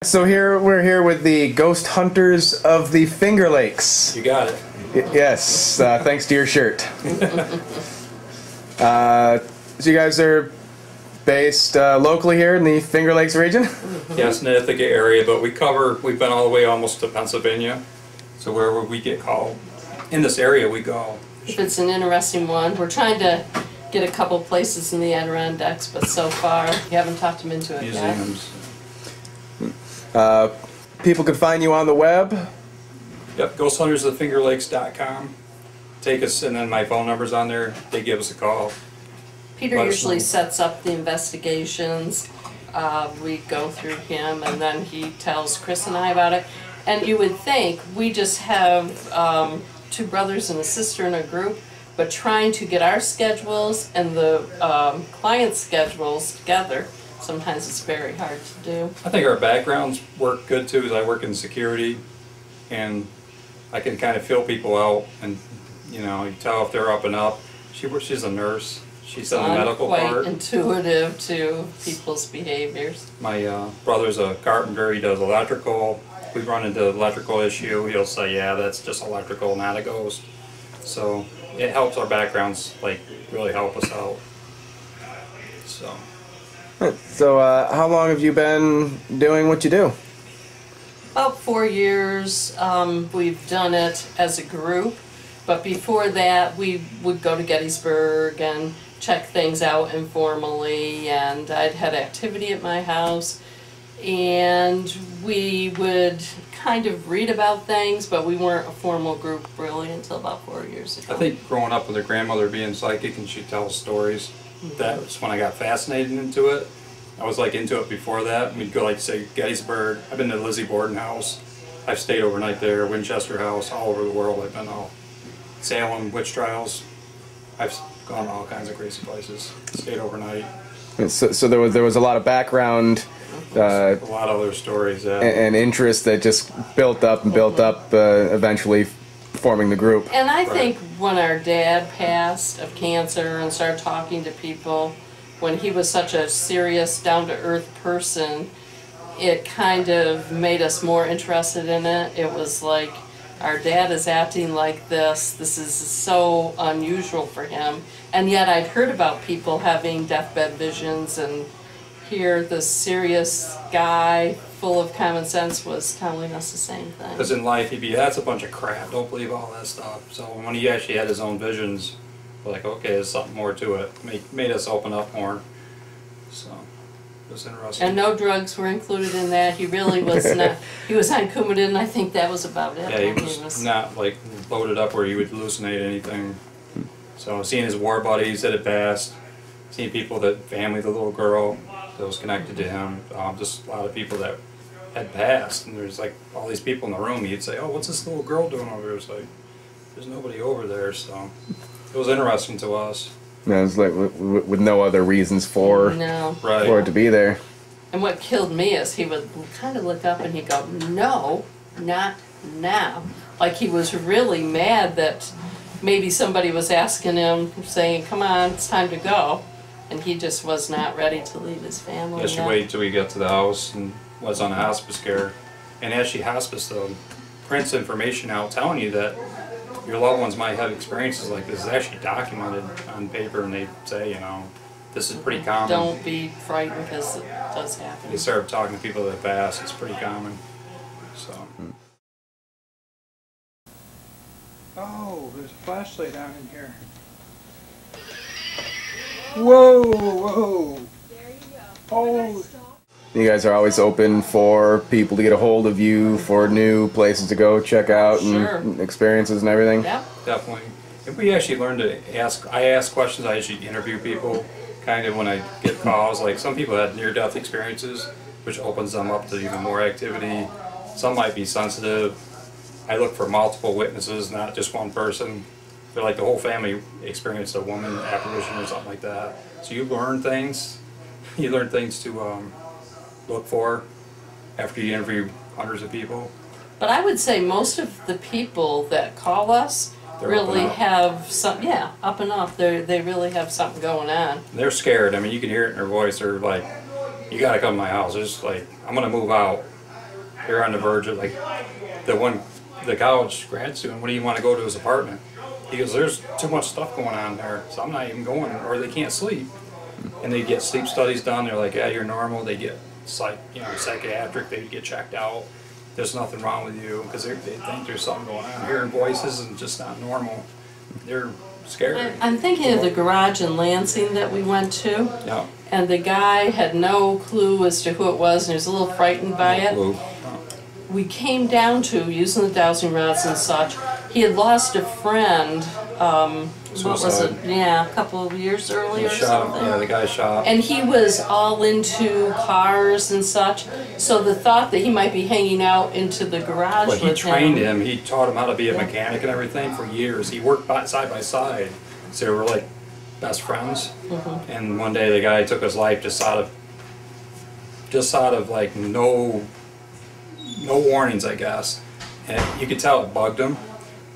So we're here with the ghost hunters of the Finger Lakes. You got it. Yes, thanks to your shirt. So you guys are based locally here in the Finger Lakes region? Yes, in the Ithaca area, but we've been all the way almost to Pennsylvania. So wherever we get called, in this area we go. If it's an interesting one, we're trying to get a couple places in the Adirondacks, but so far we haven't talked them into it Museums. Yet. People can find you on the web? Yep, ghosthuntersofthefingerlakes.com. Take us, and then my phone number's on there. They give us a call. Peter usually sets up the investigations. We go through him, and then he tells Chris and I about it. And you would think we just have two brothers and a sister in a group, but trying to get our schedules and the clients' schedules together, sometimes it's very hard to do. I think our backgrounds work good too, as I work in security, and I can kind of feel people out, and you tell if they're up and up. She's a nurse. She's in the medical part. Quite intuitive to people's behaviors. My brother's a carpenter. He does electrical. If we run into an electrical issue, he'll say, "Yeah, that's just electrical, not a ghost." So it helps our backgrounds, like, really help us out. So how long have you been doing what you do? About 4 years. We've done it as a group, but before that we would go to Gettysburg and check things out informally, and I'd had activity at my house, and we would kind of read about things, but we weren't a formal group really until about 4 years ago. I think growing up with her grandmother being psychic and she'd tell stories, that's when I got fascinated into it. I was like into it before that. We'd go, like, say, Gettysburg. I've been to Lizzie Borden House. I've stayed overnight there, Winchester House, all over the world. I've been all Salem, witch trials. I've gone to all kinds of crazy places. Stayed overnight. So there was a lot of background, a lot of other stories, yeah. and interest that just built up and built up, eventually forming the group. And I think when our dad passed of cancer and started talking to people, when he was such a serious, down-to-earth person, it kind of made us more interested in it. It was like, our dad is acting like this is so unusual for him. And yet I'd heard about people having deathbed visions, and here this serious guy full of common sense was telling us the same thing. Because in life he'd be, that's a bunch of crap, don't believe all that stuff. So when he actually had his own visions, we're like, okay, there's something more to it. Made us open up more. So it was interesting. And no drugs were included in that. He really was not. He was on Coumadin, and I think that was about it. Yeah, he was not like loaded up where he would hallucinate anything. So seeing his war buddies that had passed, seeing people family, the little girl that was connected to him, just a lot of people that had passed, and there's like all these people in the room. He'd say, "Oh, what's this little girl doing over there?" It's like, there's nobody over there. So it was interesting to us. Yeah, it's like with no other reasons for it to be there. And what killed me is he would kind of look up and he'd go, "No, not now." Like he was really mad that maybe somebody was asking him, saying, "Come on, it's time to go." And he just was not ready to leave his family. Yes, you wait till we got to the house and was on a hospice care. And as she hospiced, though, prints information out telling you that your loved ones might have experiences like this. Is actually documented on paper, and they say, this is pretty common. Don't be frightened, because it does happen. You start talking to people that pass, it's pretty common. So. Oh, there's a flashlight down in here. Whoa, whoa. There you go. Oh. You guys are always open for people to get a hold of you for new places to go check out and experiences and everything? Yep. Definitely. If we actually learn to I ask questions, I actually interview people kind of when I get calls. Like some people had near-death experiences, which opens them up to even more activity. Some might be sensitive. I look for multiple witnesses, not just one person. But like the whole family experienced a woman apparition or something like that. So you learn things. You learn things to look for after you interview hundreds of people. But I would say most of the people that call us They're really up and up. have some, up and up. They really have something going on. They're scared. I mean, you can hear it in their voice. They're like, "You got to come to my house." It's like, "I'm gonna move out. they're on the verge of like the college grad student. When do you want to go to his apartment? He goes, there's too much stuff going on there, so I'm not even going, or they can't sleep. And they get sleep studies done. They're like, yeah, you're normal. They get psychiatric. They get checked out. There's nothing wrong with you because they think there's something going on. Hearing voices and just not normal. They're scary. I'm thinking of the garage in Lansing that we went to. Yeah. And the guy had no clue as to who it was, and he was a little frightened by it. Blue. We came down to, using the dowsing rods and such, he had lost a friend, what was it? Suicide. Yeah, a couple of years earlier or Shot. something. Yeah, the guy shot. And he was all into cars and such, so the thought that he might be hanging out into the garage But he with trained him. him. He taught him how to be a mechanic and everything for years. He worked side by side, so they were like best friends. And one day the guy took his life just out of like no warnings, I guess. And you could tell it bugged him.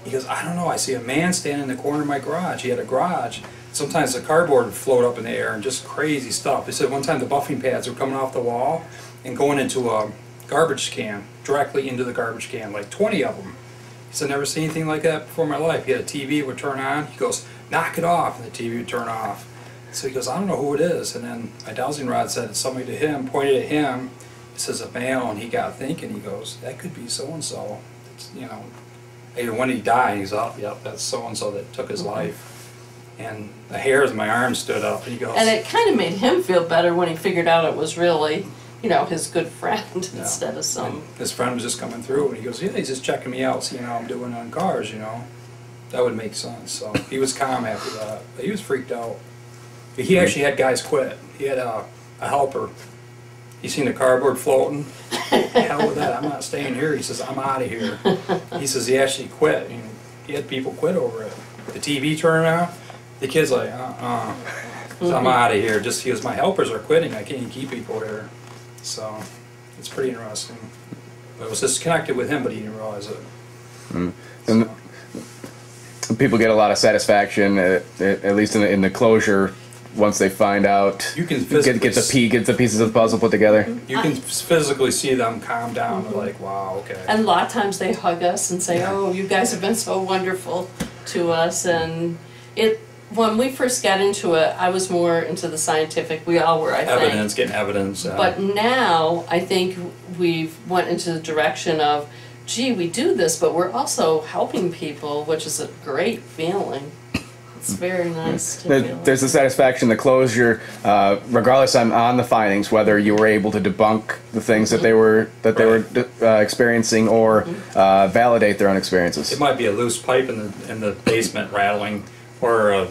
He goes, I don't know, I see a man standing in the corner of my garage. He had a garage. Sometimes the cardboard would float up in the air and just crazy stuff. He said one time the buffing pads were coming off the wall and going into a garbage can, directly into the garbage can, like 20 of them. He said, never seen anything like that before in my life. He had a TV would turn on. He goes, knock it off, and the TV would turn off. So he goes, I don't know who it is. And then my dowsing rod said it's somebody to him, pointed at him. He says, a male, and he got thinking. He goes, that could be so-and-so. You know, and when he died, he's up, yep, that's so-and-so that took his life. And the hairs on my arm stood up, and he goes... And it kind of made him feel better when he figured out it was really, you know, his good friend instead of some... And his friend was just coming through, and he goes, yeah, he's just checking me out, seeing how I'm doing on cars, you know. That would make sense. So he was calm after that, but he was freaked out. He actually had guys quit. He had a helper. He seen the cardboard floating. Hell with that, I'm not staying here. He says, I'm out of here. He says he actually quit. He had people quit over it. The TV turned on. The kid's like, So I'm out of here. Just because my helpers are quitting, I can't keep people here. So it's pretty interesting. But it was just connected with him, but he didn't realize it. And people get a lot of satisfaction, at least in the closure, once they find out. You can get the pieces of the puzzle put together. You can physically see them calm down. They're like, wow, okay. And a lot of times they hug us and say, oh, you guys have been so wonderful to us. And when we first got into it, I was more into the scientific. We all were, I think. Evidence, getting evidence. But now I think we've went into the direction of, gee, we do this, but we're also helping people, which is a great feeling. It's very nice to feel. There's the satisfaction, the closure, regardless on the findings, whether you were able to debunk the things that they were experiencing or validate their own experiences. It might be a loose pipe in the basement rattling, or a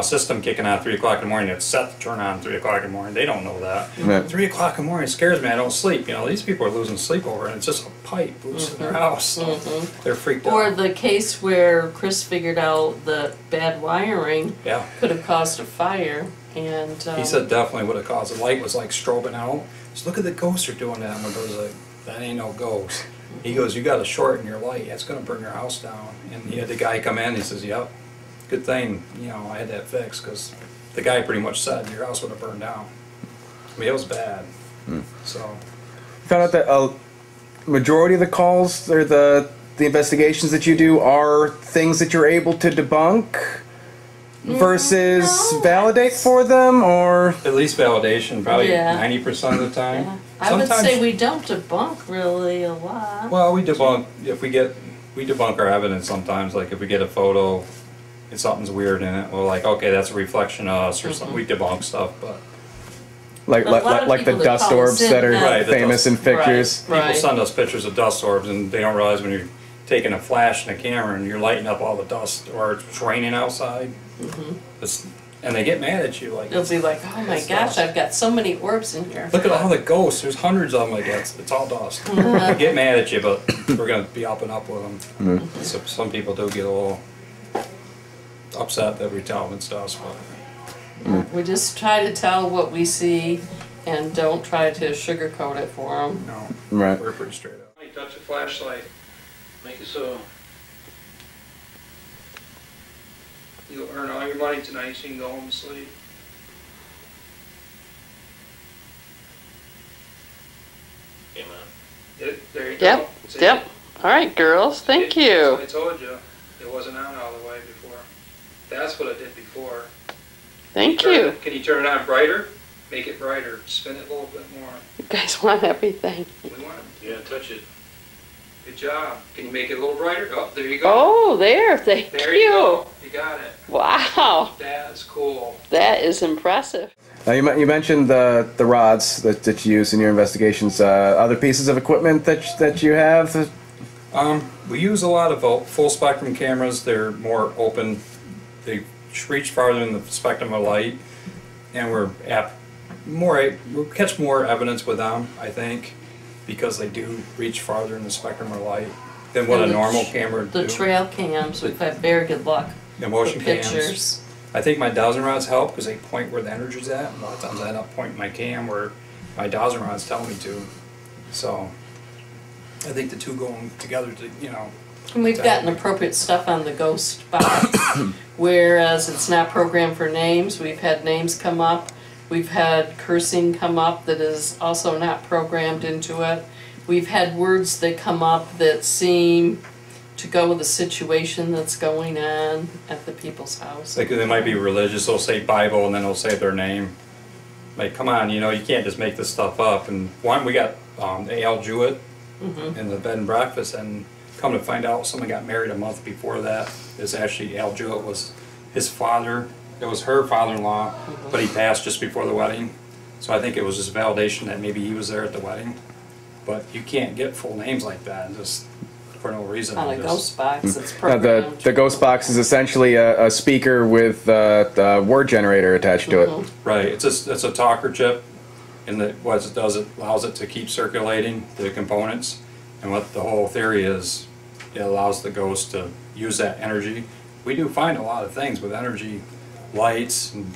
system kicking on at 3 o'clock in the morning. It's set to turn on at 3 o'clock in the morning. They don't know that. Yeah. 3 o'clock in the morning scares me. I don't sleep. These people are losing sleep over it. And it's just a pipe loose in their house. So they're freaked out. Or the case where Chris figured out the bad wiring Yeah. could have caused a fire, and He said definitely would have caused. The light was like strobing out. Just look at the ghosts are doing that. And my brother's like, that ain't no ghost. He goes, you got to shorten your light. That's going to burn your house down. And he had the guy come in. He says, yep. Good thing, I had that fixed, because the guy pretty much said your house would have burned down. I mean, it was bad. So. Found out that a majority of the calls or the investigations that you do are things that you're able to debunk versus validate for them, or At least validation, probably Yeah. 90% of the time. yeah. I would say we don't debunk really a lot. Well, we debunk we debunk our evidence sometimes. Like if we get a photo and something's weird in it, we're like, okay, that's a reflection of us or something. We debunk stuff, but like A lot of the people that dust call us orbs in that are have- Right, the famous in dust- pictures. Right. people send us pictures of dust orbs, and they don't realize when you're taking a flash and a camera and you're lighting up all the dust, or it's raining outside. And they get mad at you, like, They'll be like, oh my gosh, I've got so many orbs in here. look at all the ghosts. There's hundreds of them. Like it's all dust. They get mad at you, but we're gonna be up and up with them. So some people do get a little upset that we tell them it's dust, but We just try to tell what we see and don't try to sugarcoat it for them. no, Right. we're pretty straight up. You touch a flashlight, make it so you'll earn all your money tonight, so you can go home and sleep. Okay, man. There you Yep, go. See? yep. All right, girls, thank you. I told you, it wasn't on all the way before. That's what it did before. Thank you. Can you turn it on brighter? Make it brighter. Spin it a little bit more. You guys want everything. We want it. Yeah, touch it. Good job. Can you make it a little brighter? Oh, there you go. Oh, there, thank There you. you go. You got it. Wow, That's cool. that is impressive. Now you mentioned the rods that you use in your investigations. Other pieces of equipment that you have. We use a lot of full spectrum cameras. They're more open. They reach farther in the spectrum of light, and we catch more evidence with them, I think, because they do reach farther in the spectrum of light than what a And normal camera would The do. trail cams, we've had very good luck The with motion cams. pictures. I think my dowsing rods help because they point where the energy's at. A lot of times I end up pointing my cam where my dowsing rods tell me to. So I think the two going together to, And we've gotten appropriate stuff on the ghost box, whereas it's not programmed for names. We've had names come up. We've had cursing come up that is also not programmed into it. We've had words that come up that seem to go with the situation that's going on at the people's house. like they might be religious, they'll say Bible and then they'll say their name. Like, come on, you can't just make this stuff up. And one, we got A.L. Jewett in the bed and breakfast, and come to find out someone got married a month before that. It's actually Al Jewett was his father. It was her father-in-law, but he passed just before the wedding. So I think it was just validation that maybe he was there at the wedding. But you can't get full names like that just for no reason. On a Just- ghost box, it's Now, programmed. the ghost box is essentially a speaker with a word generator attached to it. Right, it's a talker chip, and what it does, it allows it to keep circulating the components. And what the whole theory is, it allows the ghost to use that energy. We do find a lot of things with energy, lights, and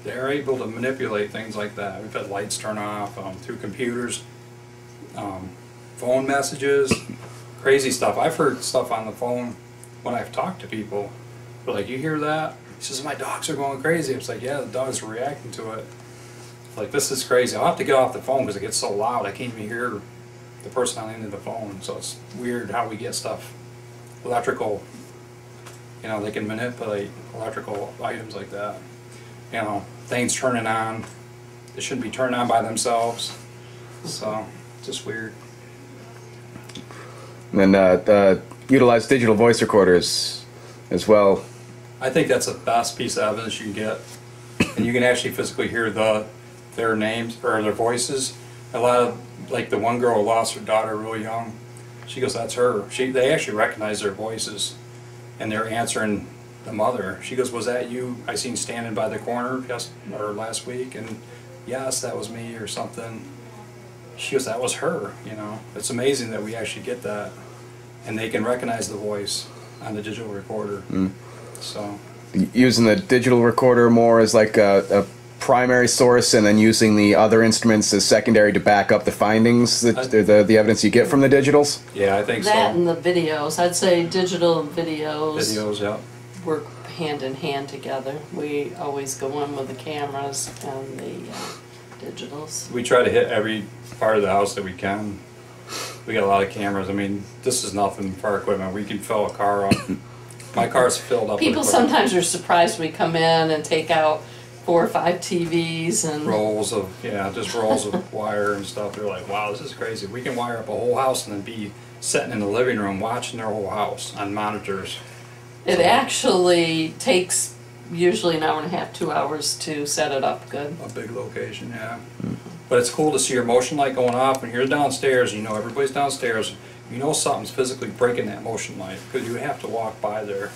they're able to manipulate things like that. We've had lights turn off through computers, phone messages, crazy stuff. I've heard stuff on the phone when I've talked to people. They're like, you hear that? He says, my dogs are going crazy. It's like, yeah, the dogs are reacting to it. Like, this is crazy. I'll have to get off the phone because it gets so loud. I can't even hear the person on the end of the phone. So it's weird how we get stuff. Electrical, they can manipulate electrical items like that. Things turning on. They shouldn't be turned on by themselves. So, just weird. And then utilize digital voice recorders as well. I think that's the best piece of evidence you can get. And you can actually physically hear their names or their voices. A lot of, like the one girl lost her daughter really young. She goes, that's her. They actually recognize their voices. And they're answering the mother. She goes, was that you I seen standing by the corner last week? And yes, that was me or something. She goes, that was her, It's amazing that we actually get that. And they can recognize the voice on the digital recorder. So Using the digital recorder more as like a primary source, and then using the other instruments as secondary to back up the findings, the evidence you get from the digitals. yeah, I think That so. and the videos, I'd say digital and videos Videos, yeah. work hand in hand together. We always go in with the cameras and the digitals. We try to hit every part of the house that we can. We got a lot of cameras. I mean, this is nothing for our equipment. We can fill a car up. My car's filled up People with equipment. sometimes are surprised we come in and take out 4 or 5 TVs and rolls of rolls of wire and stuff. They're like, wow, this is crazy. We can wire up a whole house and then be sitting in the living room watching their whole house on monitors. it actually takes usually an hour and a half, 2 hours to set it up good. A big location, yeah. But it's cool to see your motion light going off, and you're downstairs, everybody's downstairs. Something's physically breaking that motion light, because you have to walk by there.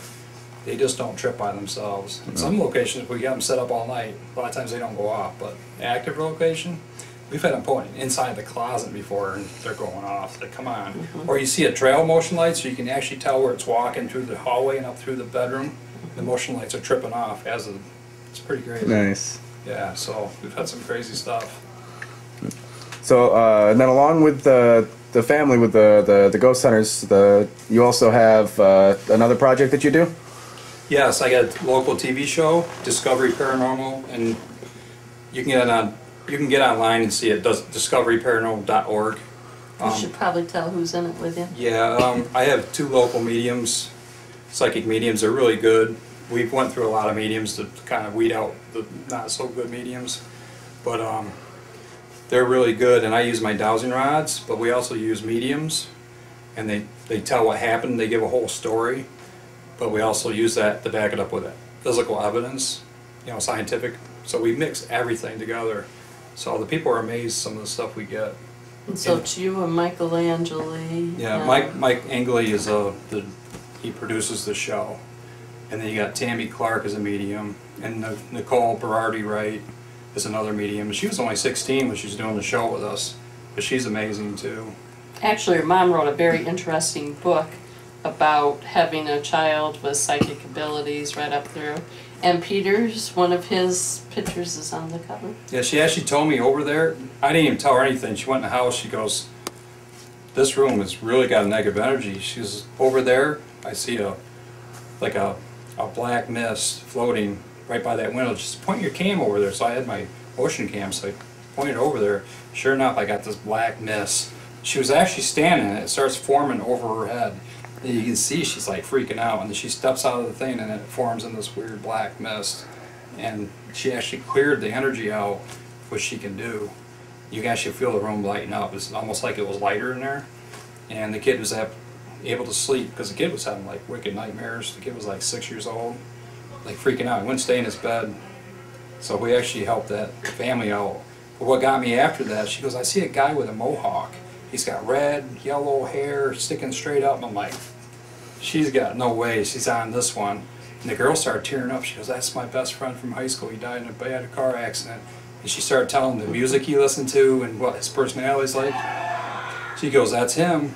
They just don't trip by themselves. In some locations, we got them set up all night. A lot of times they don't go off, but active location, we've had them pulling inside the closet before, and they're going off. Like, come on. Or you see a trail motion light, so you can actually tell where it's walking through the hallway and up through the bedroom. The motion lights are tripping off it's pretty great. Nice. Yeah, so we've had some crazy stuff. So, and then along with the family, with the ghost hunters, you also have another project that you do? Yes, I got a local TV show, Discovery Paranormal, and you can get online and see it. Discoveryparanormal.org, You should probably tell who's in it with you. Yeah, I have 2 local mediums, psychic mediums. They're really good. We've went through a lot of mediums to kind of weed out the not so good mediums, but they're really good. And I use my dowsing rods, but we also use mediums, and they tell what happened. They give a whole story, but we also use that to back it up with physical evidence, you know, scientific. So we mix everything together. So the people are amazed some of the stuff we get. And so it's you and Michelangelo. Yeah, Mike Angley is he produces the show, and then you got Tammy Clark as a medium, and Nicole Berardi Wright is another medium. She was only 16 when she was doing the show with us, but she's amazing too. Actually, her mom wrote a very interesting book about having a child with psychic abilities right up through. And Peter's, one of his pictures is on the cover. Yeah, she actually told me over there, I didn't even tell her anything. She went in the house, she goes, this room has really got a negative energy. She's over there, I see like a black mist floating right by that window. Just point your cam over there. So I had my motion cam, so I pointed over there. Sure enough, I got this black mist. She was actually standing, and it starts forming over her head. And you can see she's like freaking out, and then she steps out of the thing, and it forms in this weird black mist. And she actually cleared the energy out, which she can do. You can actually feel the room lighten up. It's almost like it was lighter in there. And the kid was able to sleep, because the kid was having like wicked nightmares. The kid was like 6 years old, like freaking out. He wouldn't stay in his bed. So we actually helped that family out. But what got me after that, she goes, I see a guy with a mohawk. He's got red, yellow hair sticking straight up. I'm like, she's got no way. She's on this one. And the girl started tearing up. She goes, that's my best friend from high school. He died in a bad car accident. And she started telling the music he listened to and what his personality's like. She goes, that's him.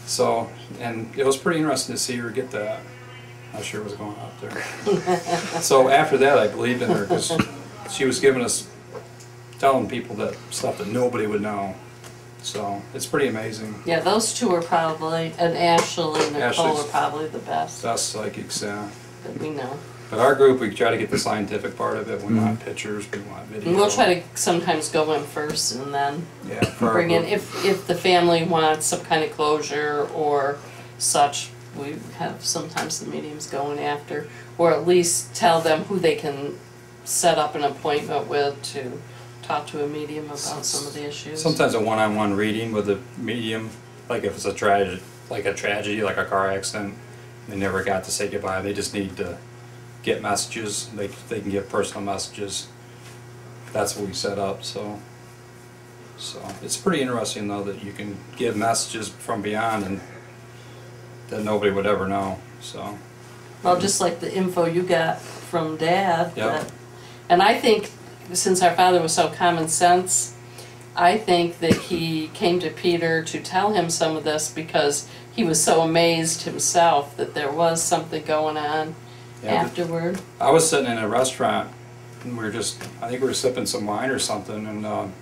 So, and it was pretty interesting to see her get that. Not sure what's going on up there. So after that, I believed in her, because she was giving us, telling people that stuff that nobody would know. So it's pretty amazing. Yeah, those two are probably, and Ashley and Nicole Ashley's are probably the best best psychics, that we know. But our group, we try to get the scientific part of it. We want pictures, we want video. And we'll try to sometimes go in first and then yeah, for our bring in, group. if the family wants some kind of closure or such, we have sometimes the mediums going after, or at least tell them who they can set up an appointment with to talk to a medium about some of the issues. Sometimes a one-on-one reading with a medium, like if it's a tragedy, like a car accident, they never got to say goodbye. They just need to get messages. They can give personal messages. That's what we set up. So it's pretty interesting though that you can give messages from beyond and that nobody would ever know. So. Well, just like the info you got from Dad. Yep. And I think, since our father was so common sense, I think that he came to Peter to tell him some of this because he was so amazed himself that there was something going on afterward. I was sitting in a restaurant and I think we were sipping some wine or something, and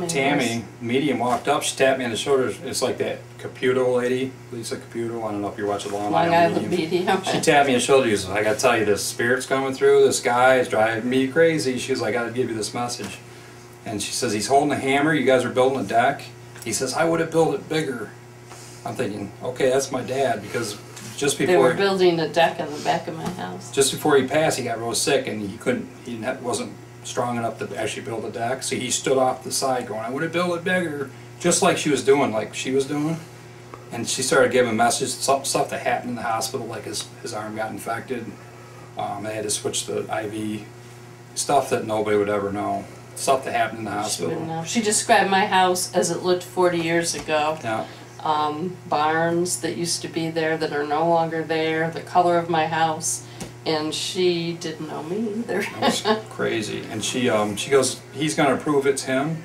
Tammy, medium, walked up. She tapped me on the shoulder. It's like that Caputo lady, Lisa Caputo. I don't know if you're watching Long Island Medium. Medium. She tapped me on the shoulder. She goes, I gotta tell you, this spirit's coming through. This guy is driving me crazy. She goes, I gotta give you this message. And she says, he's holding a hammer. You guys are building a deck. He says, I would have built it bigger. I'm thinking, okay, that's my dad, because just before They were building a deck in the back of my house. just before he passed, he got real sick and he wasn't strong enough to actually build a deck. So he stood off the side going, I would have built it bigger, just like she was doing. And she started giving messages, stuff that happened in the hospital, like his arm got infected. They had to switch the IV, stuff that nobody would ever know, stuff that happened in the hospital. She described my house as it looked 40 years ago. Yeah. Barns that used to be there that are no longer there, the color of my house, and she didn't know me either. That was crazy. And she goes, he's going to prove it's him.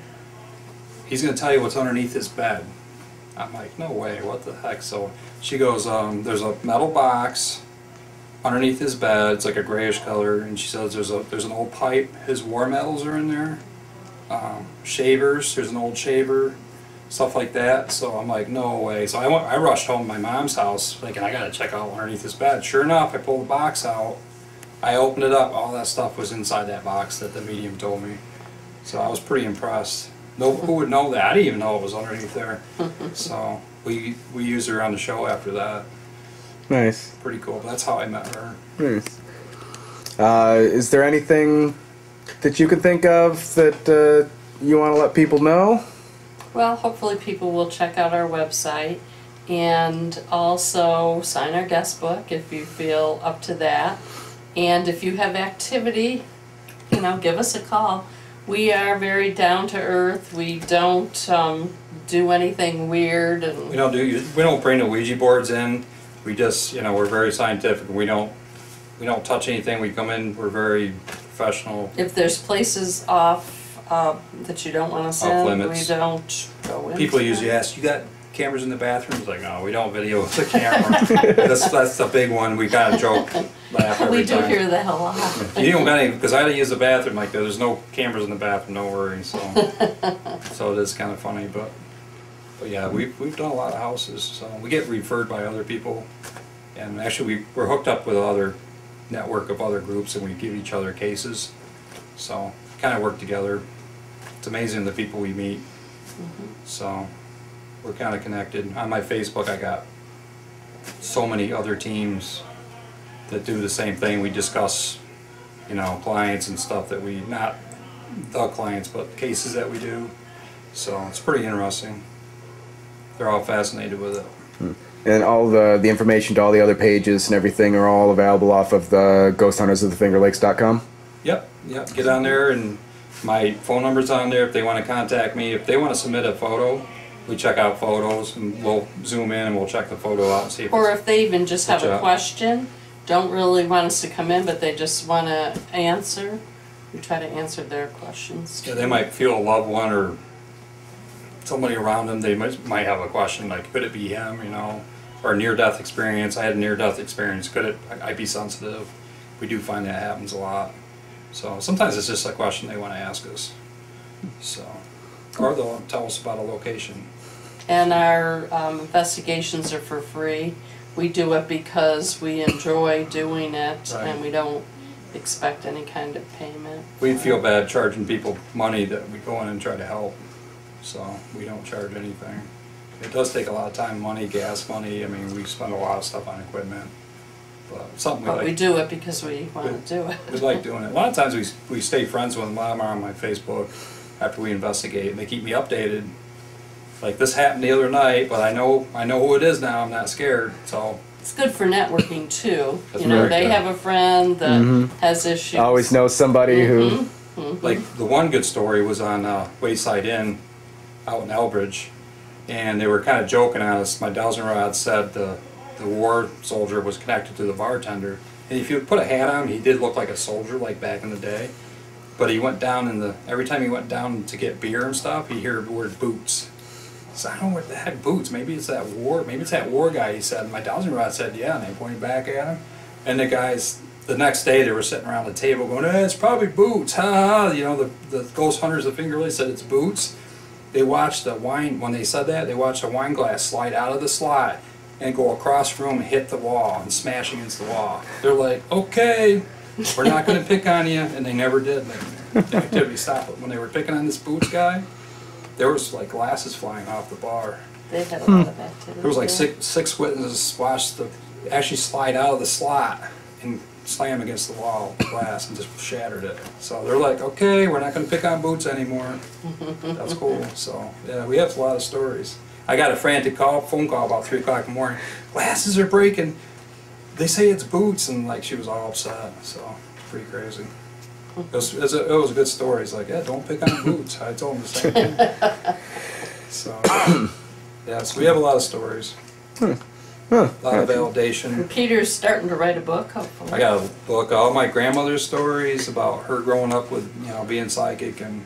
He's going to tell you what's underneath his bed. I'm like, no way, what the heck? So she goes, there's a metal box underneath his bed. It's like a grayish color. And she says there's an old pipe. His war medals are in there. Shavers, there's an old shaver. Stuff like that. So I'm like, no way. So I rushed home to my mom's house thinking I gotta check out underneath his bed. Sure enough, I pulled the box out. I opened it up. All that stuff was inside that box that the medium told me. So I was pretty impressed. who would know that? I didn't even know it was underneath there. So we used her on the show after that. Nice. Pretty cool. That's how I met her. Nice. Is there anything that you can think of that you want to let people know? Well, hopefully people will check out our website and also sign our guest book if you feel up to that. And if you have activity, you know, give us a call. We are very down to earth. We don't do anything weird. And We don't bring the Ouija boards in. We just, you know, we're very scientific. We don't touch anything. We come in, we're very professional. if there's places off that you don't want us in, limits. we don't go in. People usually ask, you got cameras in the bathrooms? Like, no, we don't video with the camera. that's the big one. We kind of joke, laugh every We do time. hear that a lot. You don't got any, because I had to use the bathroom like that. There's no cameras in the bathroom, no worry. So it is kind of funny, but yeah, we've done a lot of houses. So we get referred by other people, and actually we're hooked up with another network of other groups, and we give each other cases. So kind of work together. It's amazing the people we meet. So we're kind of connected. On my Facebook, I got so many other teams that do the same thing. We discuss, you know, clients and stuff that we, not the clients, but cases that we do. So it's pretty interesting. They're all fascinated with it. And all the information to all the other pages and everything are all available off of the GhostHuntersOfTheFingerLakes.com? Yep. Get on there, and my phone number's on there if they want to contact me. If they want to submit a photo, we check out photos, and we'll zoom in and we'll check the photo out and see if Or it's, if they even just have Good a job. question, don't really want us to come in, but they just want to answer, we try to answer their questions. yeah, they might feel a loved one or somebody around them. They might have a question like, could it be him, you know, or a near-death experience. I had a near-death experience. Could it? I be sensitive. We do find that happens a lot. So sometimes it's just a question they want to ask us. So, or they'll tell us about a location. And our investigations are for free. We do it because we enjoy doing it, Right. and we don't expect any kind of payment. We feel bad charging people money that we go in and try to help. So we don't charge anything. It does take a lot of time, money, gas money. I mean, we spend a lot of stuff on equipment. But something we But like. we do it because we want to do it. We like doing it. A lot of times we stay friends with them. I'm on my Facebook after we investigate, and they keep me updated. Like, this happened the other night, but I know who it is now. I'm not scared. So It's good for networking too. That's You know, very they good. have a friend that has issues. Always know somebody who... like the one good story was on Wayside Inn out in Elbridge, and they were kind of joking on us. My dowsing rod said the war soldier was connected to the bartender, and if you put a hat on him, he did look like a soldier, like back in the day. But he went down every time he went down to get beer and stuff, he heard the word boots. So I don't know what the heck boots. Maybe it's that war guy. He said. My dowsing rod said, yeah, and they pointed back at him. And the guys, the next day, they were sitting around the table going, it's probably boots, ha ha. You know, the Ghost Hunters of Finger Lakes said it's boots. They watched the wine, when they said that, they watched a wine glass slide out of the slot and go across the room and hit the wall and smash against the wall. They're like, okay, we're not going to pick on you. And they never did. The activity stopped. When they were picking on this boots guy, there was like glasses flying off the bar. They had a lot of activity. There was like there. six witnesses watched actually slide out of the slot and slam against the wall, glass, and just shattered it. So they're like, okay, we're not going to pick on boots anymore. That's cool. So yeah, we have a lot of stories. I got a frantic phone call about 3 o'clock in the morning. Glasses are breaking. They say it's boots, and like she was all upset. So pretty crazy. It was a good story. It's like, yeah, don't pick on boots. I told them the same thing. So yeah, so we have a lot of stories. A lot of validation. Peter's starting to write a book, hopefully. I got a book, all my grandmother's stories about her growing up with, you know, being psychic and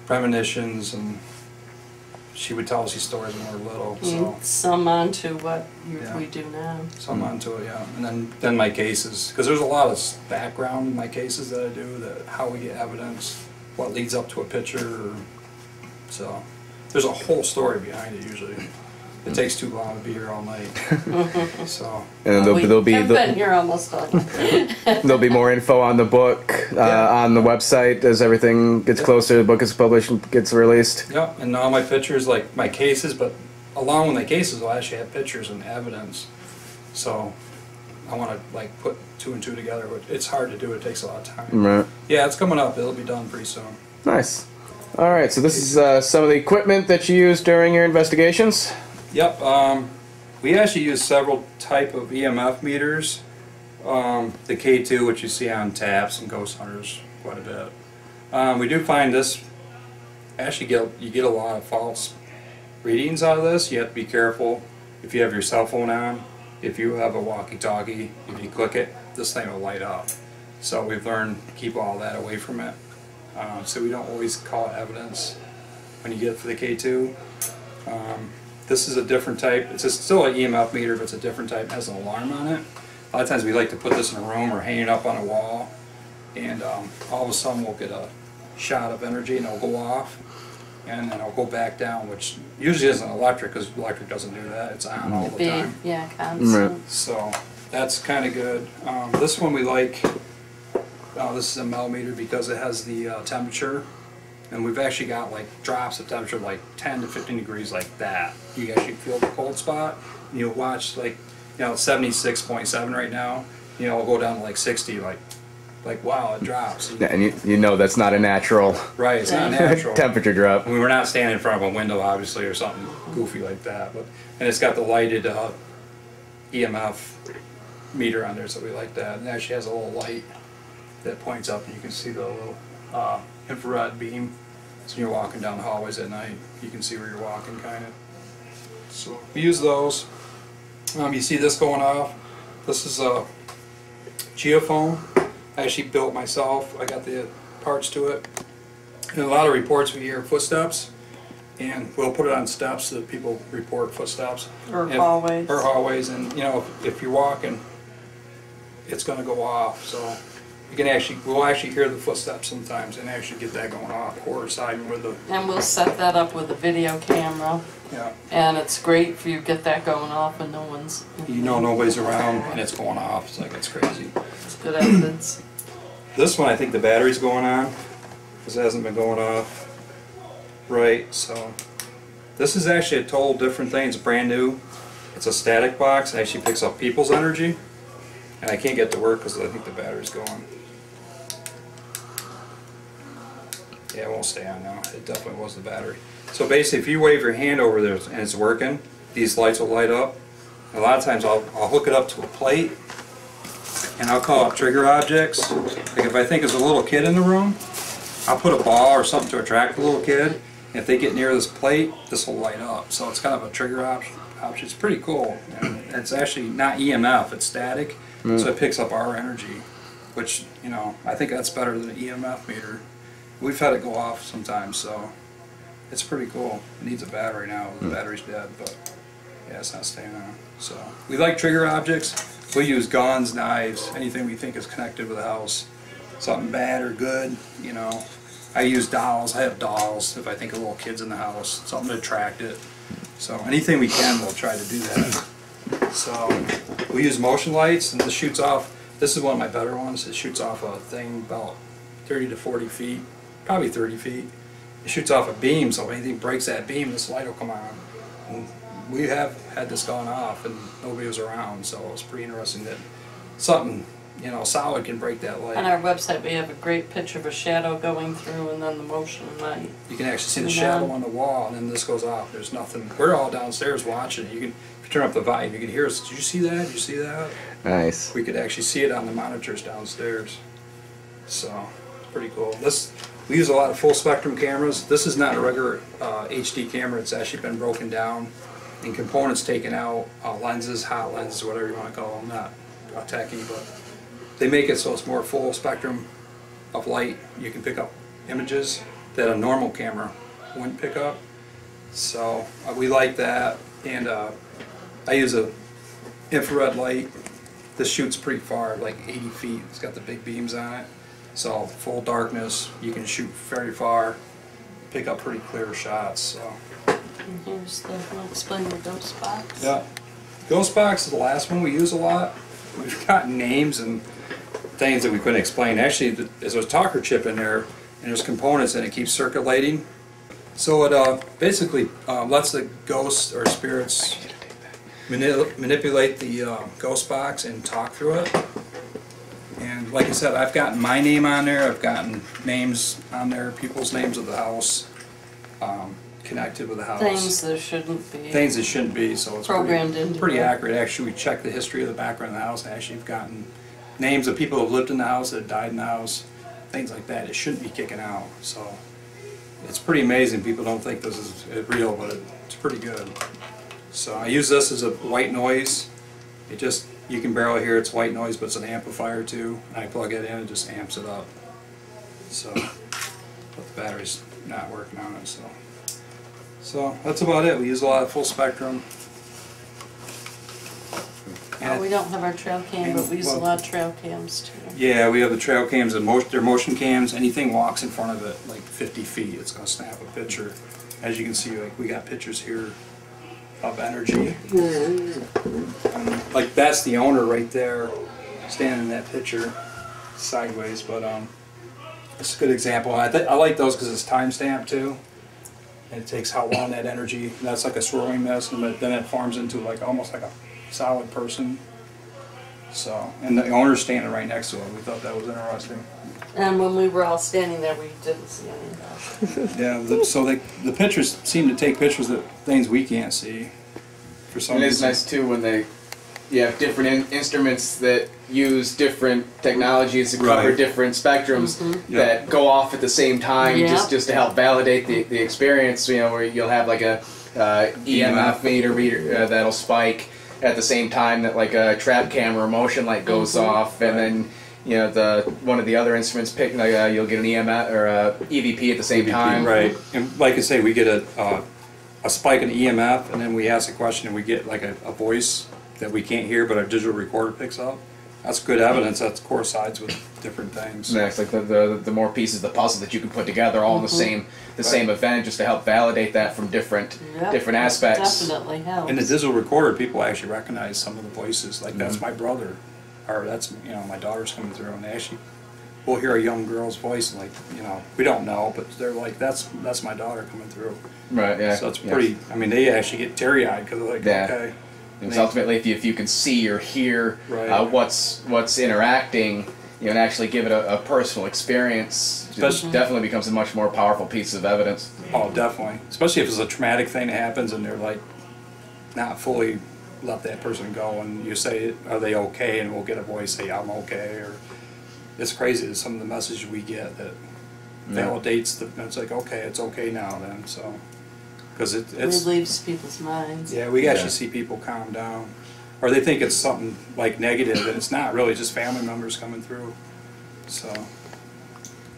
premonitions, and she would tell us these stories when we were little. So Some onto what Yeah. we do now. some onto it, yeah. And then my cases, because there's a lot of background in my cases that I do, that how we get evidence, what leads up to a picture. So there's a whole story behind it usually. It takes too long to be here all night. So. And We've been here almost all night. there'll be more info on the book on the website as everything gets closer. The book is published and gets released. Yep, and all my pictures, like my cases, but along with my cases, I'll actually have pictures and evidence. So I want to like put 2 and 2 together, but it's hard to do. It takes a lot of time. Right. Yeah, it's coming up. It'll be done pretty soon. Nice. All right. So this is some of the equipment that you used during your investigations. Yep. We actually use several type of EMF meters. The K2, which you see on taps and ghost hunters quite a bit. We do find this. Actually, you get a lot of false readings out of this. You have to be careful if you have your cell phone on. If you have a walkie-talkie, if you click it, this thing will light up. So we've learned to keep all that away from it. So we don't always call it evidence when you get for the K2. This is a different type. It's still an EMF meter, but it's a different type. It has an alarm on it. A lot of times we like to put this in a room or hang it up on a wall, and all of a sudden we'll get a shot of energy and it'll go off, and then it'll go back down, which usually isn't electric because electric doesn't do that. It's on all the time. Yeah, constant. So that's kind of good. This one we like. This is a millimeter because it has the temperature, and we've actually got like drops of temperature like 10 to 15 degrees like that. You actually feel the cold spot. And you'll watch like, you know, 76.7 right now. You know, it'll go down to like 60. Like wow, it drops. Yeah, and you know that's not a natural Right, it's not natural. temperature drop. I mean, we're not standing in front of a window, obviously, or something goofy like that. But and it's got the lighted EMF meter on there, so we like that. And it actually has a little light that points up, and you can see the little infrared beam. So when you're walking down the hallways at night, you can see where you're walking, kind of. So we use those. You see this going off. This is a geophone. I actually built myself. I got the parts to it. In a lot of reports we hear footsteps, and we'll put it on steps so that people report footsteps. Or hallways. Or hallways, and you know, if you're walking, it's going to go off. So you can we'll actually hear the footsteps sometimes and actually get that going off, or siding with the. And we'll set that up with a video camera. Yeah. And it's great if you get that going off and no one's. You know nobody's around and it's going off. It's like, it's crazy. It's good evidence. This one, I think the battery's going on because it hasn't been going off right. So this is actually a total different thing. It's brand new. It's a static box. It actually picks up people's energy, and I can't get to work because I think the battery's going. Yeah, it won't stay on now. It definitely was the battery. So basically, if you wave your hand over there and it's working, these lights will light up. A lot of times I'll hook it up to a plate, and I'll call it trigger objects. Like if I think there's a little kid in the room, I'll put a ball or something to attract the little kid. And if they get near this plate, this will light up. So it's kind of a trigger option. It's pretty cool. And it's actually not EMF, it's static. So it picks up our energy, which, you know, I think that's better than an EMF meter. We've had it go off sometimes, so it's pretty cool. It needs a battery now. The battery's dead, but yeah, it's not staying on. So we like trigger objects. We use guns, knives, anything we think is connected with the house. Something bad or good, you know. I use dolls. I have dolls if I think of little kids in the house. Something to attract it. So anything we can, we'll try to do that. So we use motion lights, and this shoots off. This is one of my better ones. It shoots off a thing about 30 to 40 feet, probably 30 feet. It shoots off a beam, so if anything breaks that beam, this light will come on. And we have had this gone off, and nobody was around, so it was pretty interesting that something, you know, solid can break that light. On our website, we have a great picture of a shadow going through, and then the motion light. You can actually see the shadow on the wall, and then this goes off. There's nothing. We're all downstairs watching. You can, if you turn up the volume, you can hear us. Did you see that? Did you see that? Nice. We could actually see it on the monitors downstairs. So, pretty cool. We use a lot of full spectrum cameras. This is not a regular HD camera. It's actually been broken down and components taken out, lenses, hot lenses, whatever you want to call them. Not techie, but they make it so it's more full spectrum of light. You can pick up images that a normal camera wouldn't pick up. So we like that, and I use a infrared light. This shoots pretty far, like 80 feet. It's got the big beams on it. So full darkness, you can shoot very far, pick up pretty clear shots. So And here's the, we'll explain the ghost box. Yeah. Ghost box is the last one we use a lot. We've got names and things that we couldn't explain. Actually, there's a talker chip in there, and there's components, and it keeps circulating. So it basically lets the ghosts or spirits manipulate the ghost box and talk through it. And like I said, I've gotten my name on there. I've gotten names on there, people's names of the house, connected with the house. Things that shouldn't be. Things that shouldn't be, so it's Programmed into pretty it. accurate. Actually, we checked the history of the background of the house, and actually have gotten names of people who have lived in the house, that have died in the house, things like that. It shouldn't be kicking out, so it's pretty amazing. People don't think this is real, but it's pretty good. So I use this as a white noise. It just, you can barely hear it's white noise, but it's an amplifier too. I plug it in, it just amps it up. So, but the battery's not working on it, so that's about it. We use a lot of full spectrum. We don't have our trail cam, but we use a lot of trail cams too. Yeah, we have the trail cams and they're motion cams. Anything walks in front of it like 50 feet, it's going to snap a picture. As you can see, like we got pictures here of energy. Like that's the owner right there, standing in that picture, sideways. But it's a good example. I like those because it's time stamped too. And it takes how long that energy. That's like a swirling mist, and then it forms into like almost like a solid person. So, and the owner's standing right next to it. We thought that was interesting. And when we were all standing there, we didn't see any of that. Yeah, so the pictures seem to take pictures of things we can't see. For some And reason. it's nice too when you have different instruments that use different technologies to cover Right. different spectrums Mm-hmm. that go off at the same time, Yeah. just to help validate the experience. You know, where you'll have like a EMF meter that'll spike at the same time that like a trap camera motion light goes off, and then you know one of the other instruments pick you'll get an EMF or a EVP at the same time. Right, and like I say, we get a spike in EMF, and then we ask a question, and we get like a voice that we can't hear, but our digital recorder picks up. That's good evidence. That coincides with different things. Yeah, it's like the more pieces of the puzzle that you can put together all in the same event, just to help validate that from different aspects. Definitely helps. In the digital recorder, people actually recognize some of the voices. Like that's my brother, or that's my daughter's coming through, and they actually will hear a young girl's voice, and like we don't know, but they're like that's my daughter coming through. Right. Yeah. So it's pretty. I mean, they actually get teary-eyed because they're like, okay. Because ultimately, if you can see or hear Right. what's interacting, and actually give it a personal experience, it definitely becomes a much more powerful piece of evidence. Oh, definitely. Especially if it's a traumatic thing that happens and they're like not fully let that person go, and you say, "Are they okay?" and we'll get a voice say, "I'm okay," or it's crazy. Some of the messages we get that validates the. It's like, okay, it's okay now then. So because it's relieves people's minds. yeah, we actually see people calm down, or they think it's something like negative, and it's not really, just family members coming through. So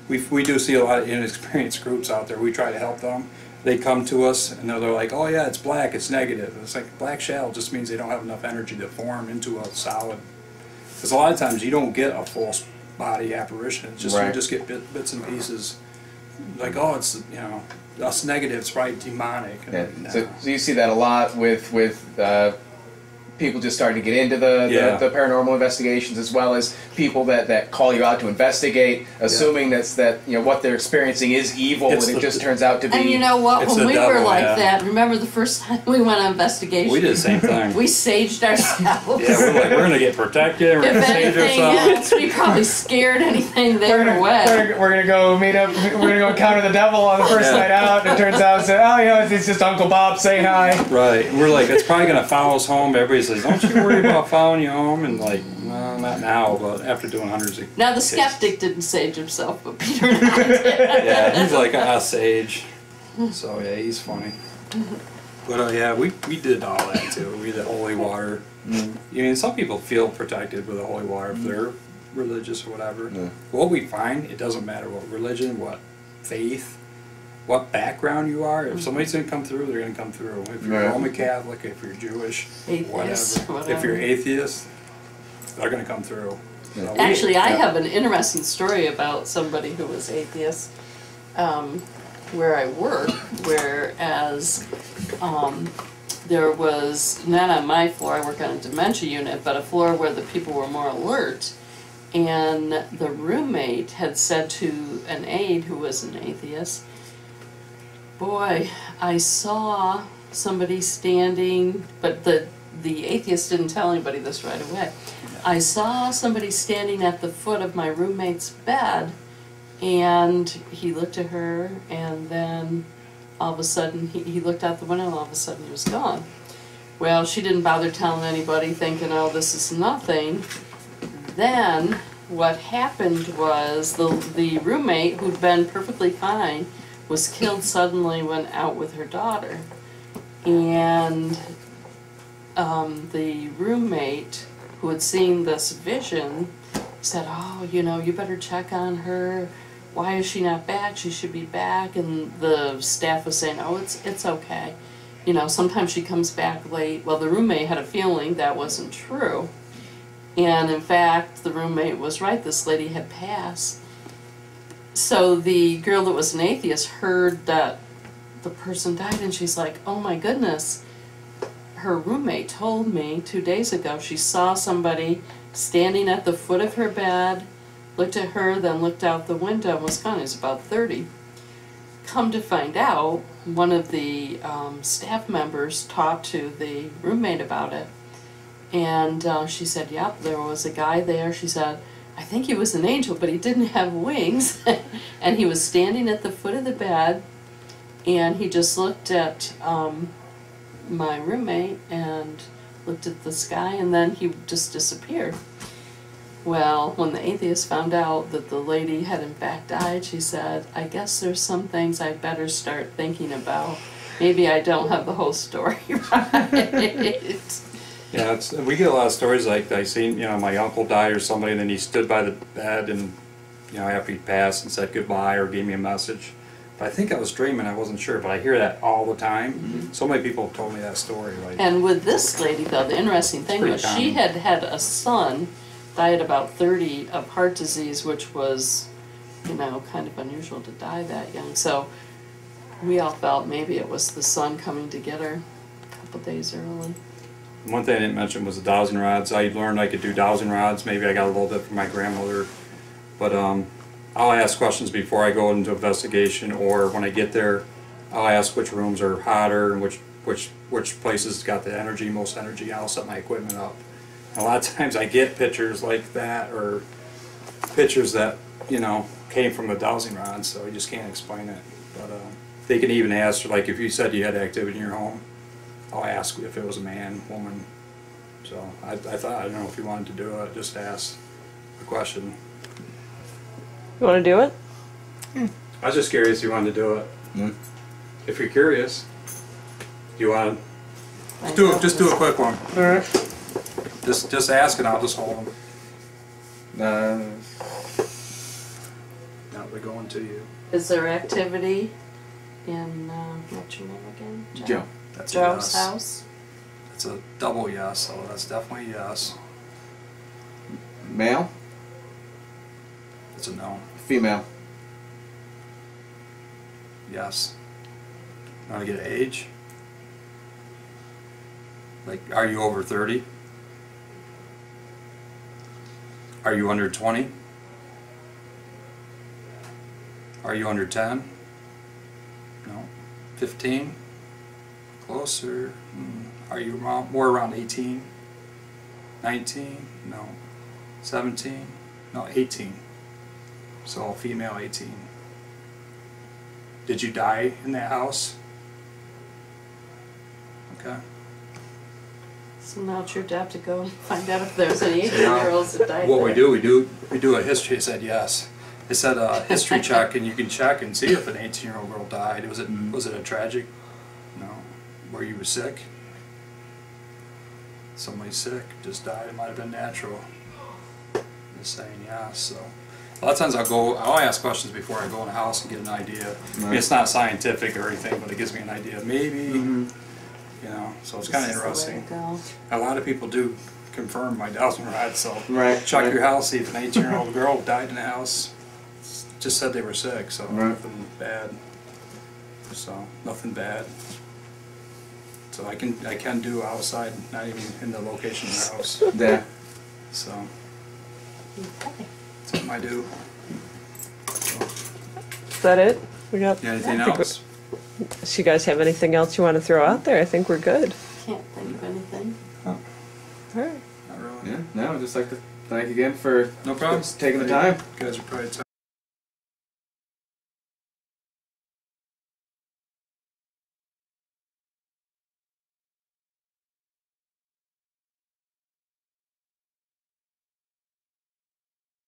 we do see a lot of inexperienced groups out there. We try to help them. They come to us and they're like, "Oh yeah, it's black, it's negative." It's like black shell just means they don't have enough energy to form into a solid. Because a lot of times you don't get a full body apparition. It's just you just get bits and pieces. Like, oh, it's that's negative. It's probably demonic. Yeah. No. So you see that a lot with people just starting to get into the paranormal investigations, as well as people that call you out to investigate, assuming that what they're experiencing is evil, and it just turns out to be. And you know what? It's When the we were devil, like yeah. that, remember the first time we went on investigation? We did the same thing. We saged ourselves. Yeah, we're like, we're gonna get protected. We're If gonna save anything ourselves. else, we probably scared anything they were wet. We're gonna go meet up. We're gonna go encounter the devil on the first night out, and it turns out it's just Uncle Bob saying hi. Right. And we're like, it's probably gonna follow us home. Everybody says, "Don't you worry about following you home," and like, no, not now, but after doing hundreds of Now the cases. skeptic didn't sage himself, but Peter and I did. Yeah, he's like a sage. So yeah, he's funny. But yeah, we did all that too. We did holy water. Some people feel protected with the holy water if they're religious or whatever. Yeah. What we find, it doesn't matter what religion, what faith, what background you are. If somebody's gonna come through, they're gonna come through. If you're Roman Catholic, if you're Jewish, Atheist, whatever. If you're atheist, they're gonna come through. So Actually, I have an interesting story about somebody who was atheist. where I work, whereas there was, not on my floor, I work on a dementia unit, but a floor where the people were more alert. And the roommate had said to an aide who was an atheist, "Boy, I saw somebody standing," but the atheist didn't tell anybody this right away. "I saw somebody standing at the foot of my roommate's bed," and he looked at her, and then all of a sudden, he looked out the window, and all of a sudden he was gone. Well, she didn't bother telling anybody, thinking, oh, this is nothing. Then what happened was the roommate, who'd been perfectly fine, was killed suddenly when out with her daughter. And the roommate who had seen this vision said, "Oh, you better check on her. Why is she not back? She should be back." And the staff was saying, "Oh, it's okay. Sometimes she comes back late." Well, the roommate had a feeling that wasn't true. And in fact, the roommate was right. This lady had passed. So the girl that was an atheist heard that the person died, and she's like, "Oh my goodness. Her roommate told me 2 days ago she saw somebody standing at the foot of her bed, looked at her, then looked out the window, and was gone." He was about 30. Come to find out, one of the staff members talked to the roommate about it. And she said, "Yep, there was a guy there." She said, "I think he was an angel, but he didn't have wings." And he was standing at the foot of the bed, and he just looked at my roommate and looked at the sky, and then he just disappeared. Well, when the atheist found out that the lady had in fact died, she said, "I guess there's some things I better start thinking about. Maybe I don't have the whole story right." Yeah, we get a lot of stories like that. I seen, my uncle died or somebody, and then he stood by the bed and, after he passed and said goodbye or gave me a message. But I think I was dreaming, I wasn't sure, but I hear that all the time. Mm-hmm. So many people have told me that story. And with this lady, though, the interesting thing was she had had a son, died at about 30 of heart disease, which was, kind of unusual to die that young. So we all felt maybe it was the son coming to get her a couple days early. One thing I didn't mention was the dowsing rods. I learned I could do dowsing rods. Maybe I got a little bit from my grandmother. But I'll ask questions before I go into investigation, or when I get there, I'll ask which rooms are hotter and which places got the energy, most energy. I'll set my equipment up. And a lot of times I get pictures like that, or pictures that, came from the dowsing rod, so you just can't explain it. But they can even ask, like if you said you had activity in your home, I'll ask if it was a man, woman. So I thought, I don't know if you wanted to do it, just ask a question. You want to do it? I was just curious if you wanted to do it. Mm. If you're curious, do you want to just do a quick one? All right. Just ask and I'll just hold them. Now they're going to you. Is there activity in, what's your name again? Joe. That's Joe's a yes. house? That's a double yes, so that's definitely a yes. Male? It's a no. Female? Yes. You want to get an age? Like, are you over 30? Are you under 20? Are you under 10? No. 15? Closer. Are you more around 18? 19? No. 17? No, 18. So female 18. Did you die in that house? Okay. So now it's your job to go and find out if there's any 18-year-olds that died What there. we do a history. It said yes. It said a history check, and you can check and see if an 18-year-old girl died. Was it a tragic? No. Were you sick? Somebody sick just died. It might have been natural. Just saying yes. So a lot of times I'll ask questions before I go in the house and get an idea. I mean, it's not scientific or anything, but it gives me an idea. Maybe. So it's kind of interesting. A lot of people do confirm my dowsing rod, so check your house, see if an 18-year-old girl died in the house. Just said they were sick, so nothing bad. So nothing bad. So I can do outside, not even in the location of the house. Yeah. So something I do. Is that it? We got. Yeah, anything I think else? So you guys have anything else you want to throw out there? I think we're good. Can't think of anything. All right. Not really. Yeah. No, I'd just like to thank you again for No problem. taking the time. You guys are probably tired.